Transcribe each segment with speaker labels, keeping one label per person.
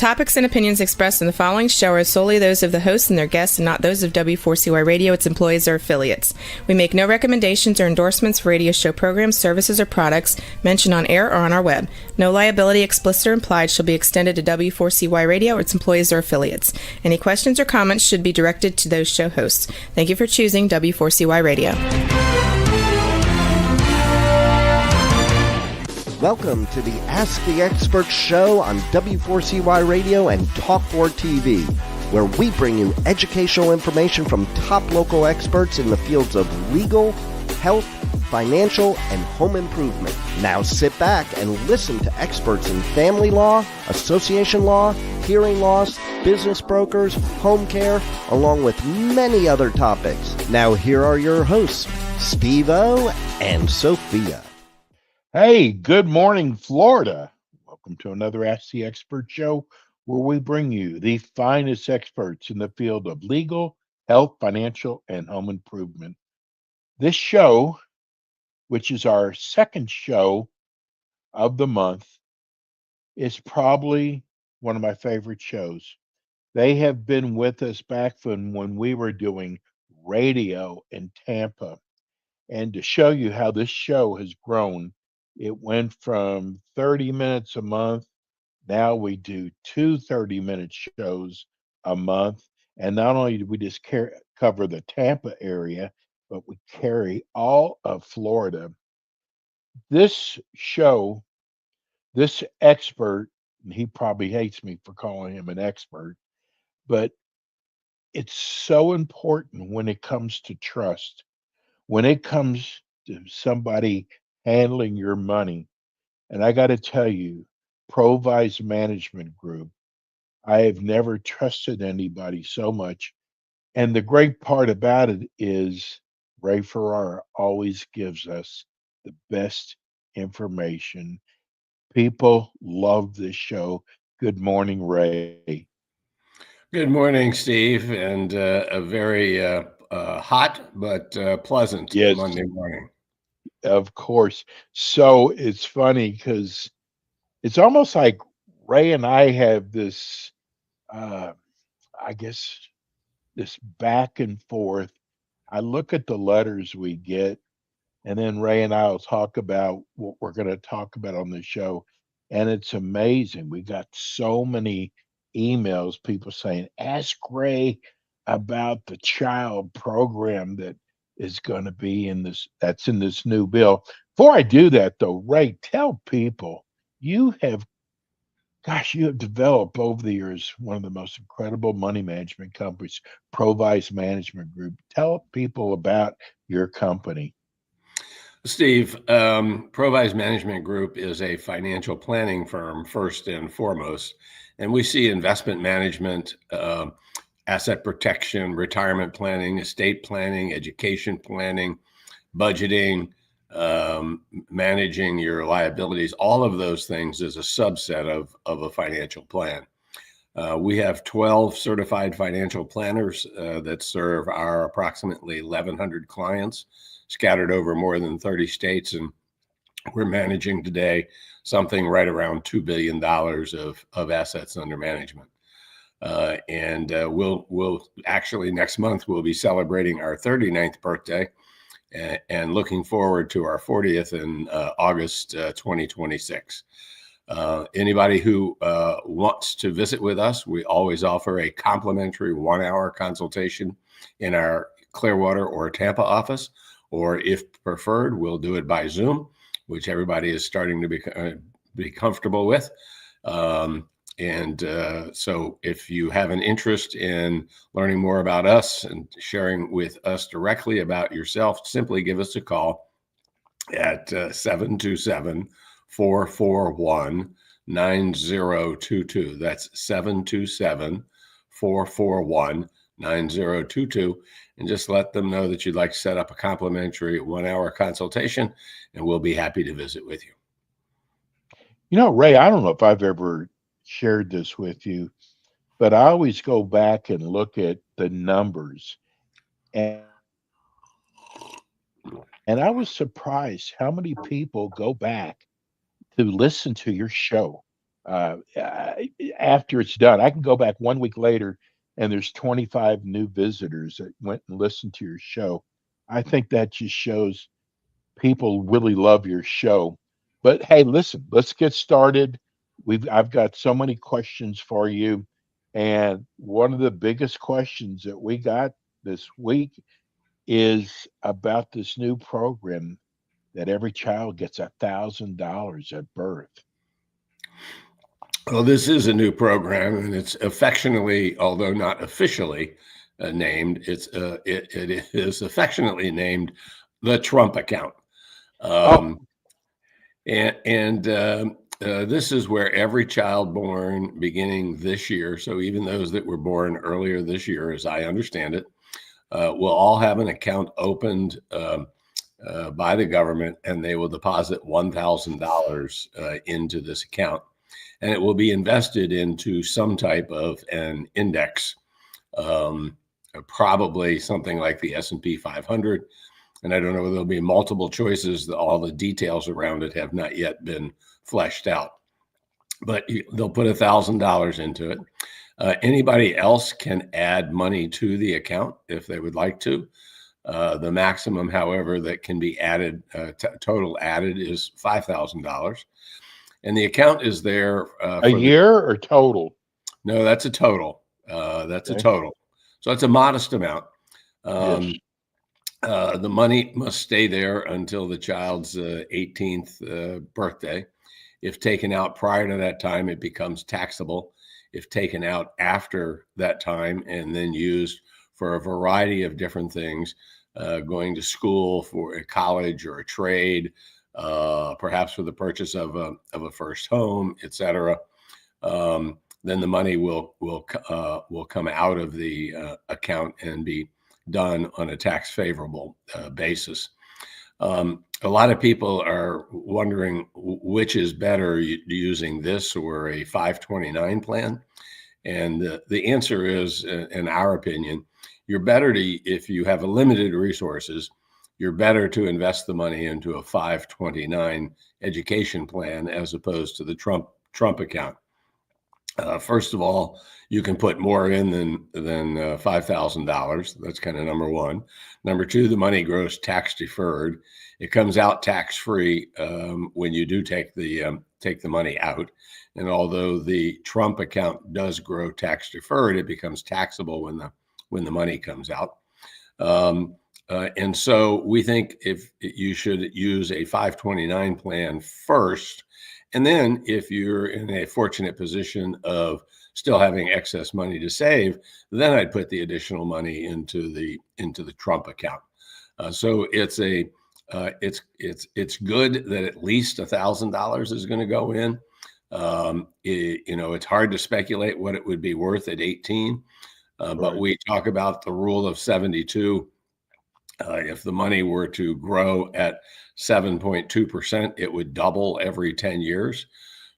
Speaker 1: topics and opinions expressed in the following show are solely those of the hosts and their guests and not those of W4CY Radio, its employees, or affiliates. We make no recommendations or endorsements for radio show programs, services, or products mentioned on air or on our web. No liability, explicit or implied, shall be extended to W4CY Radio or its employees or affiliates. Any questions or comments should be directed to those show hosts. Thank you for choosing W4CY Radio.
Speaker 2: Welcome to the Ask the Expert show on W4CY Radio and Talk4 TV, where we bring you educational information from top local experts in the fields of legal, health, financial, and home improvement. Now sit back and listen to experts in family law, association law, hearing loss, business brokers, home care, along with many other topics. Now here are your hosts, Steve-O and Sophia.
Speaker 3: Hey, good morning, Florida. Welcome to another Ask the Expert show where we bring you the finest experts in the field of legal, health, financial, and home improvement. This show, which is our second show of the month, is probably one of my favorite shows. They have been with us back from when we were doing radio in Tampa. And to show you how this show has grown, it went from 30 minutes a month. Now we do two 30-minute shows a month. And not only do we just cover the Tampa area, but we carry all of Florida. This show, this expert, and he probably hates me for calling him an expert, but it's so important when it comes to trust, when it comes to somebody handling your money. And I got to tell you, Provise Management Group, I have never trusted anybody so much. And the great part about it is Ray Ferrara always gives us the best information. People love this show. Good morning, Ray.
Speaker 4: Good morning, Steve, and a very hot but pleasant Monday morning.
Speaker 3: Of course. So it's funny because it's almost like Ray and I have this, this back and forth. I look at the letters we get, and then Ray and I will talk about what we're going to talk about on the show. And it's amazing. We got so many emails, people saying, ask Ray about the child program that is going to be in this new bill. Before I do that though, Ray, tell people you have developed over the years one of the most incredible money management companies, Provise Management Group. Tell people about your company.
Speaker 4: Steve, Provise Management Group is a financial planning firm first and foremost, and we see investment management, asset protection, retirement planning, estate planning, education planning, budgeting, managing your liabilities, all of those things is a subset of a financial plan. We have 12 certified financial planners that serve our approximately 1,100 clients scattered over more than 30 states. And we're managing today something right around $2 billion of assets under management. We'll actually next month, we'll be celebrating our 39th birthday and looking forward to our 40th in August 2026. Anybody who wants to visit with us, we always offer a complimentary 1-hour consultation in our Clearwater or Tampa office, or if preferred, we'll do it by Zoom, which everybody is starting to be comfortable with. So if you have an interest in learning more about us and sharing with us directly about yourself, simply give us a call at 727-441-9022. That's 727-441-9022. And just let them know that you'd like to set up a complimentary 1-hour consultation, and we'll be happy to visit with you.
Speaker 3: You know, Ray, I don't know if I've ever shared this with you, but I always go back and look at the numbers, and I was surprised how many people go back to listen to your show. after it's done. I can go back 1 week later and there's 25 new visitors that went and listened to your show. I think that just shows people really love your show. But hey, listen, let's get started. I've got so many questions for you. And one of the biggest questions that we got this week is about this new program that every child gets $1,000 at birth.
Speaker 4: Well, this is a new program, and it's affectionately, although not officially named, it is affectionately named the Trump account. This is where every child born beginning this year, so even those that were born earlier this year, as I understand it, will all have an account opened by the government, and they will deposit $1,000 into this account. And it will be invested into some type of an index, probably something like the S&P 500. And I don't know, there'll be multiple choices. All the details around it have not yet been fleshed out. But they'll put $1,000 into it. Anybody else can add money to the account if they would like to. The maximum, however, that can be added, total added, is $5,000. And the account is there
Speaker 3: a year or total?
Speaker 4: No, that's a total. That's okay. A total. So it's a modest amount. Yes. The money must stay there until the child's 18th birthday. If taken out prior to that time, it becomes taxable. If taken out after that time and then used for a variety of different things, going to school, for a college or a trade, perhaps for the purchase of a first home, etc., then the money will come out of the account and be done on a tax favorable basis. A lot of people are wondering which is better, using this or a 529 plan. And the answer is, in our opinion, you're better if you have a limited resources, you're better to invest the money into a 529 education plan as opposed to the Trump account. First of all, you can put more in than $5,000. That's kind of number one. Number two, the money grows tax deferred. It comes out tax free when you do take the money out. And although the Trump account does grow tax deferred, it becomes taxable when the money comes out. And so we think if you should use a 529 plan first, and then if you're in a fortunate position of still having excess money to save, then I'd put the additional money into the Trump account. So it's good that at least $1,000 is going to go in. It's hard to speculate what it would be worth at 18, but we talk about the rule of 72. If the money were to grow at 7.2%, it would double every 10 years.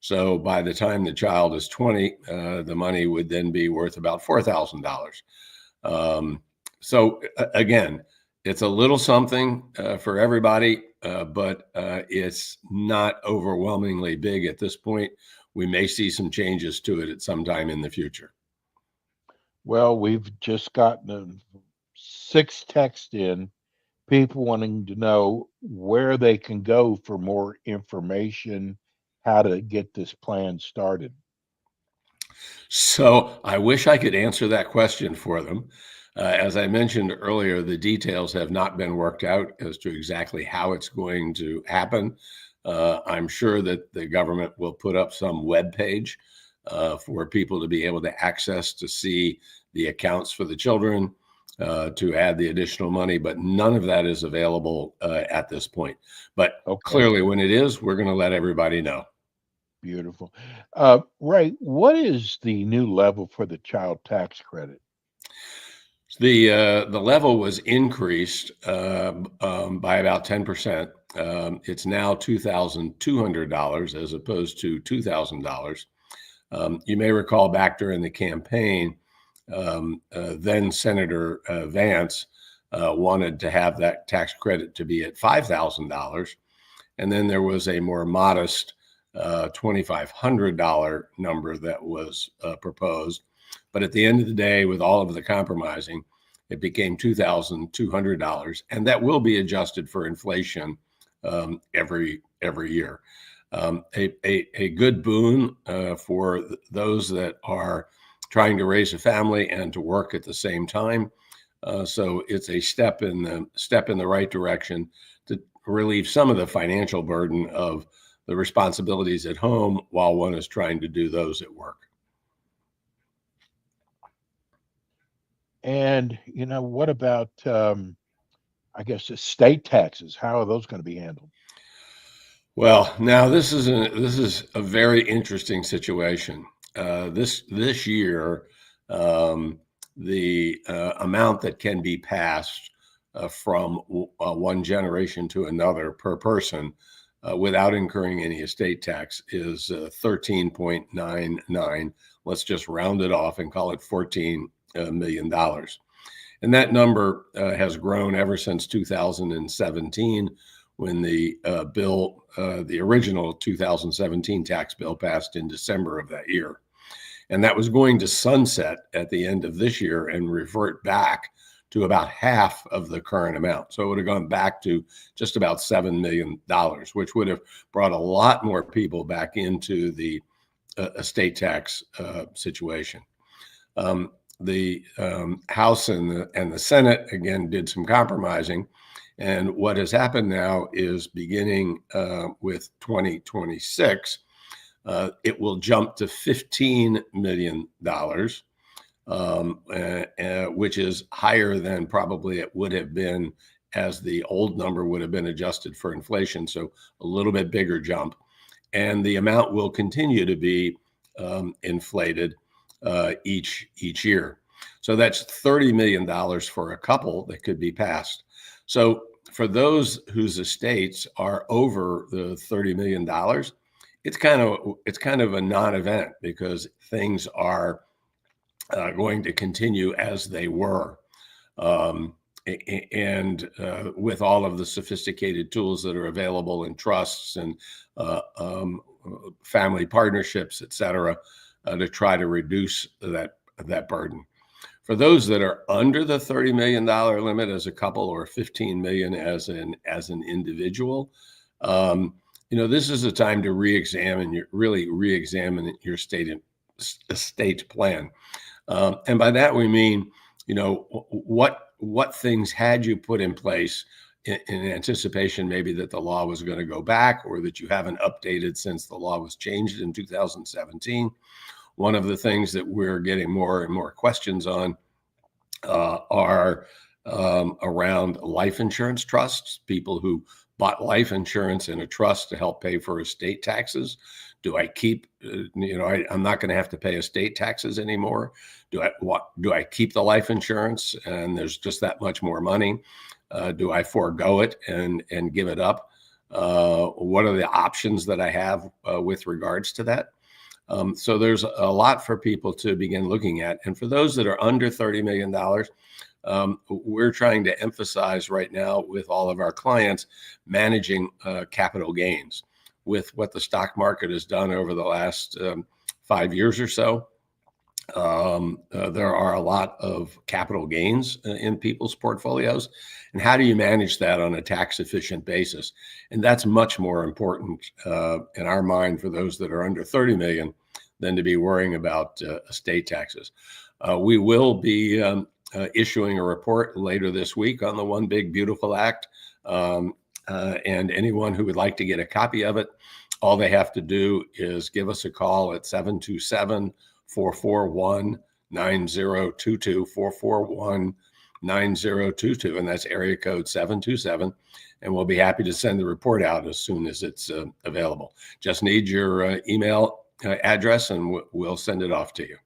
Speaker 4: So by the time the child is 20, the money would then be worth about $4,000. So again, it's a little something for everybody, but it's not overwhelmingly big at this point. We may see some changes to it at some time in the future.
Speaker 3: Well, we've just gotten 6 texts in, people wanting to know where they can go for more information, how to get this plan started.
Speaker 4: So I wish I could answer that question for them. As I mentioned earlier, the details have not been worked out as to exactly how it's going to happen. I'm sure that the government will put up some web page for people to be able to access to see the accounts for the children, to add the additional money, but none of that is available at this point. But clearly when it is, we're going to let everybody know.
Speaker 3: Beautiful. Ray, what is the new level for the child tax credit?
Speaker 4: The level was increased by about 10%. It's now $2,200 as opposed to $2,000. You may recall back during the campaign, then Senator Vance wanted to have that tax credit to be at $5,000. And then there was a more modest $2,500 number that was proposed. But at the end of the day, with all of the compromising, it became $2,200, and that will be adjusted for inflation every year. A good boon for those that are trying to raise a family and to work at the same time. So it's a step in the right direction to relieve some of the financial burden of the responsibilities at home while one is trying to do those at work.
Speaker 3: And, what about, I guess, estate taxes? How are those going to be handled?
Speaker 4: Well, now this is a very interesting situation. This year, the amount that can be passed from one generation to another per person without incurring any estate tax is $13.99. Let's just round it off and call it $14 million. And that number has grown ever since 2017, when the the original 2017 tax bill passed in December of that year. And that was going to sunset at the end of this year and revert back to about half of the current amount. So it would have gone back to just about $7 million, which would have brought a lot more people back into the estate tax situation. The House and the Senate, again, did some compromising. And what has happened now is, beginning with 2026, it will jump to $15 million, which is higher than probably it would have been as the old number would have been adjusted for inflation. So a little bit bigger jump. And the amount will continue to be inflated each year. So that's $30 million for a couple that could be passed. So for those whose estates are over the $30 million, it's kind of a non-event, because things are going to continue as they were. And with all of the sophisticated tools that are available in trusts and family partnerships, et cetera, to try to reduce that burden. For those that are under the $30 million limit as a couple, or $15 million as an individual, this is a time to re-examine your estate plan. And by that we mean, what things had you put in place in anticipation maybe that the law was going to go back, or that you haven't updated since the law was changed in 2017. One of the things that we're getting more and more questions on are around life insurance trusts, people who bought life insurance in a trust to help pay for estate taxes. Do I keep, I'm not going to have to pay estate taxes anymore. Do I keep the life insurance and there's just that much more money? Do I forego it and give it up? What are the options that I have with regards to that? So there's a lot for people to begin looking at. And for those that are under $30 million, we're trying to emphasize right now with all of our clients managing capital gains. With what the stock market has done over the last 5 years or so, there are a lot of capital gains in people's portfolios. And how do you manage that on a tax efficient basis? And that's much more important in our mind for those that are under 30 million than to be worrying about estate taxes. We will be issuing a report later this week on the One Big Beautiful Act. And anyone who would like to get a copy of it, all they have to do is give us a call at 727-441-9022, 441-9022, and that's area code 727. And we'll be happy to send the report out as soon as it's available. Just need your email address and we'll send it off to you.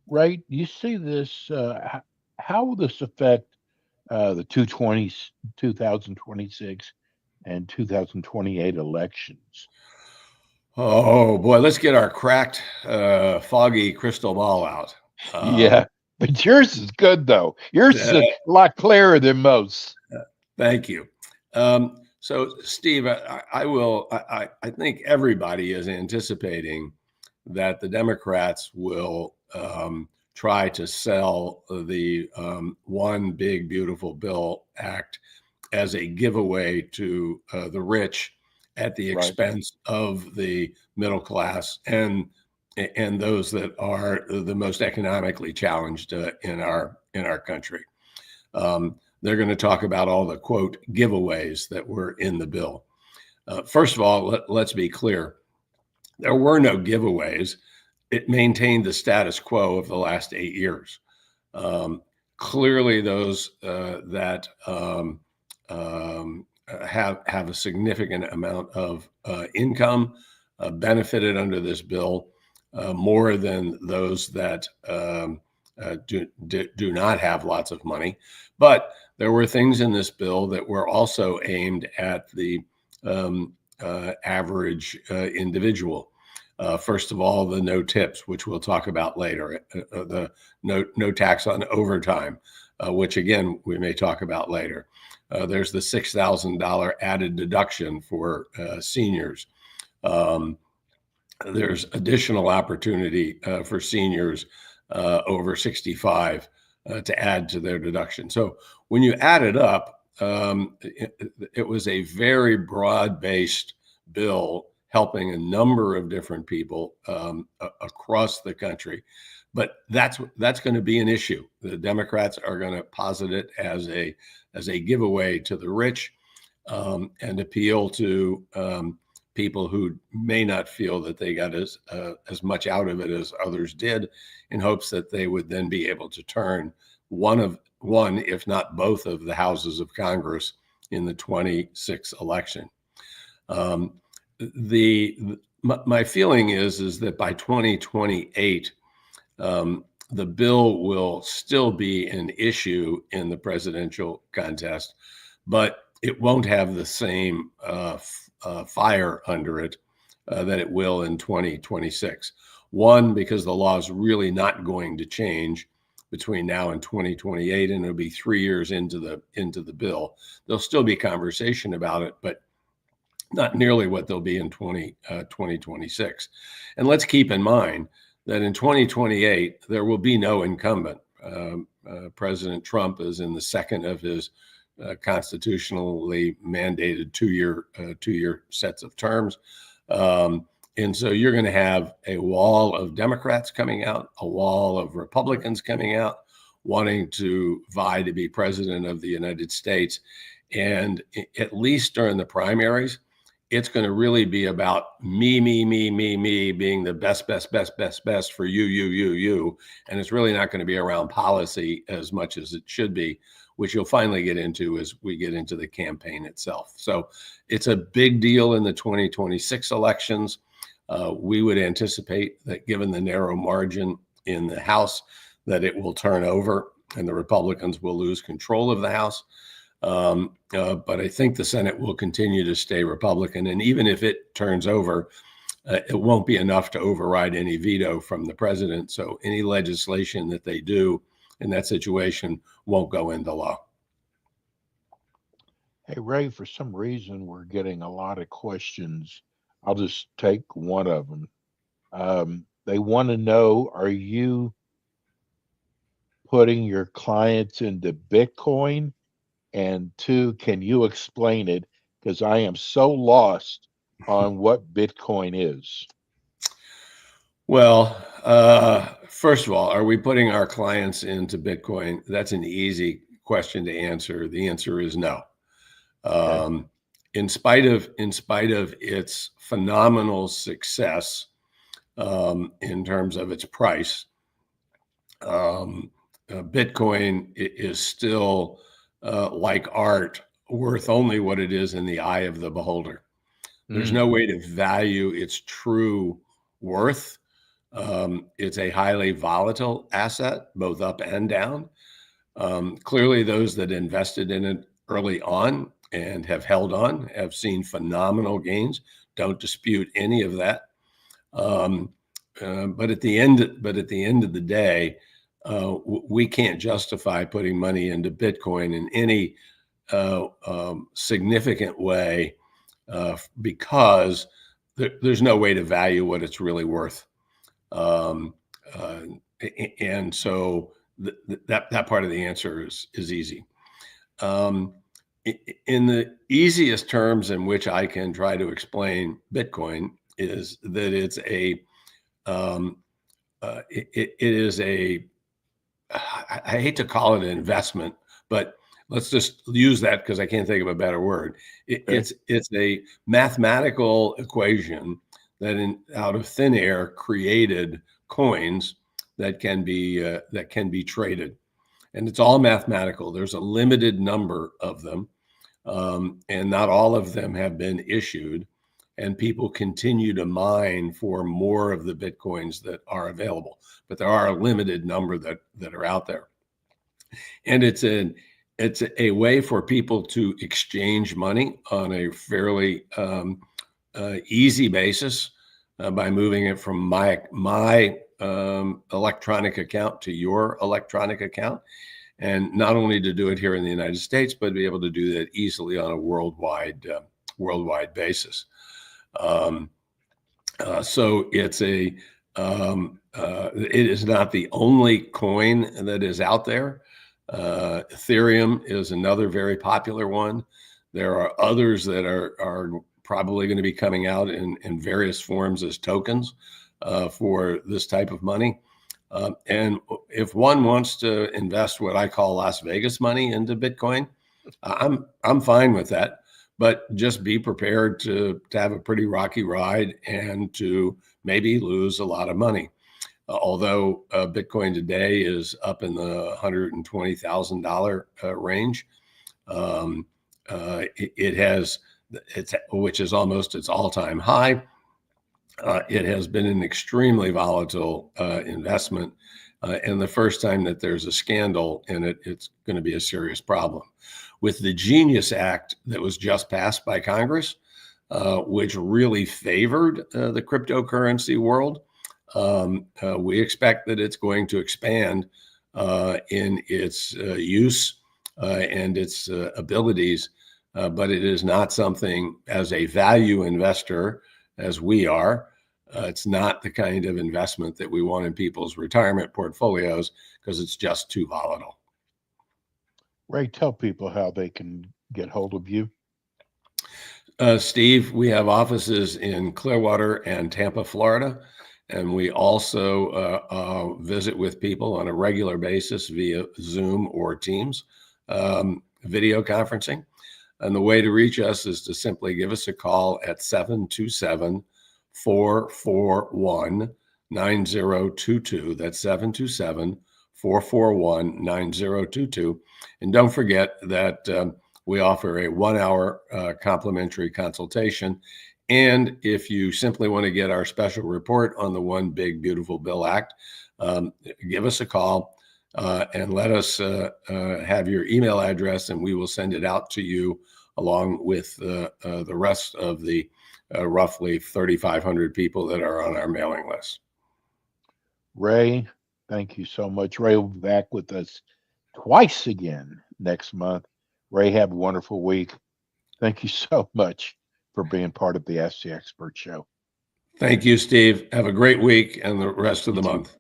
Speaker 3: Right. You see this, how will this affect the 2026 and 2028 elections?
Speaker 4: Oh boy, let's get our cracked, foggy crystal ball out.
Speaker 3: Yeah, but yours is good though. Yours is a lot clearer than most.
Speaker 4: Thank you. So, Steve, I think everybody is anticipating that the Democrats will try to sell the One Big Beautiful Bill Act as a giveaway to the rich at the expense of the middle class and those that are the most economically challenged in our country. They're going to talk about all the, quote, giveaways that were in the bill. First of all, let's be clear. There were no giveaways. It maintained the status quo of the last 8 years. Clearly, those that have a significant amount of income benefited under this bill more than those that do not have lots of money. But there were things in this bill that were also aimed at the average individual. First of all, the no tips, which we'll talk about later, the no tax on overtime, which again, we may talk about later. There's the $6,000 added deduction for seniors. There's additional opportunity for seniors over 65 to add to their deduction. So when you add it up, it was a very broad-based bill helping a number of different people across the country. But that's going to be an issue. The Democrats are going to posit it as a giveaway to the rich and appeal to people who may not feel that they got as much out of it as others did, in hopes that they would then be able to turn one, if not both, of the houses of Congress in the 26th election. My feeling is that by 2028, the bill will still be an issue in the presidential contest, but it won't have the same fire under it that it will in 2026. One, because the law is really not going to change between now and 2028, and it'll be 3 years into the bill. There'll still be conversation about it, but not nearly what there'll be in 2026. And let's keep in mind that in 2028, there will be no incumbent. President Trump is in the second of his constitutionally mandated two-year sets of terms. And so you're going to have a wall of Democrats coming out, a wall of Republicans coming out, wanting to vie to be president of the United States. And at least during the primaries, it's going to really be about me being the best for you. And it's really not going to be around policy as much as it should be, which you'll finally get into as we get into the campaign itself. So it's a big deal in the 2026 elections. We would anticipate that, given the narrow margin in the House, that it will turn over and the Republicans will lose control of the House. But I think the Senate will continue to stay Republican. And even if it turns over, it won't be enough to override any veto from the president. So any legislation that they do in that situation won't go into law.
Speaker 3: Hey, Ray, for some reason, we're getting a lot of questions. I'll just take one of them. They want to know, are you putting your clients into Bitcoin? And two, can you explain it? Because I am so lost on what Bitcoin is.
Speaker 4: Well, first of all, are we putting our clients into Bitcoin? That's an easy question to answer. The answer is no. Okay. In spite of its phenomenal success in terms of its price, Bitcoin is still, like art, worth only what it is in the eye of the beholder. There's no way to value its true worth. It's a highly volatile asset, both up and down. Clearly, those that invested in it early on and have held on have seen phenomenal gains. Don't dispute any of that. But at the end of the day, we can't justify putting money into Bitcoin in any significant way because there's no way to value what it's really worth. And so that part of the answer is easy. In the easiest terms in which I can try to explain Bitcoin is that it is a, I hate to call it an investment, but let's just use that because I can't think of a better word. It's a mathematical equation that out of thin air created coins that can be traded, and it's all mathematical. There's a limited number of them, and not all of them have been issued, and people continue to mine for more of the Bitcoins that are available, but there are a limited number that are out there. And it's a way for people to exchange money on a fairly easy basis by moving it from my electronic account to your electronic account. And not only to do it here in the United States, but be able to do that easily on a worldwide basis. So it is not the only coin that is out there. Ethereum is another very popular one. There are others that are probably going to be coming out in various forms as tokens for this type of money. And if one wants to invest what I call Las Vegas money into Bitcoin, I'm fine with that. But just be prepared to have a pretty rocky ride and to maybe lose a lot of money. Although Bitcoin today is up in the $120,000 range, which is almost its all-time high. It has been an extremely volatile investment, and the first time that there's a scandal in it, it's going to be a serious problem. With the Genius Act that was just passed by Congress, which really favored the cryptocurrency world, we expect that it's going to expand in its use and its abilities, but it is not something as a value investor as we are. It's not the kind of investment that we want in people's retirement portfolios because it's just too volatile.
Speaker 3: Ray, tell people how they can get hold of you.
Speaker 4: Steve, we have offices in Clearwater and Tampa, Florida, and we also visit with people on a regular basis via Zoom or Teams video conferencing. And the way to reach us is to simply give us a call at 727-441-9022. That's 727-441-9022. And don't forget that we offer a 1-hour complimentary consultation. And if you simply want to get our special report on the One Big Beautiful Bill Act, give us a call and let us have your email address, and we will send it out to you along with the rest of the roughly 3,500 people that are on our mailing list.
Speaker 3: Ray, thank you so much. Ray will be back with us twice again next month. Ray, have a wonderful week. Thank you so much for being part of the Ask the Expert show.
Speaker 4: Thank you, Steve. Have a great week and the rest of the month.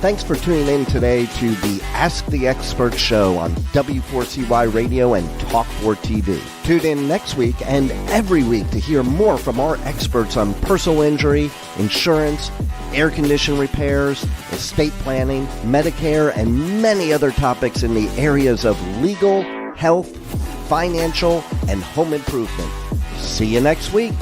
Speaker 2: Thanks for tuning in today to the Ask the Expert show on W4CY Radio and Talk4 TV. Tune in next week and every week to hear more from our experts on personal injury, insurance, air condition repairs, estate planning, Medicare, and many other topics in the areas of legal, health, financial, and home improvement. See you next week.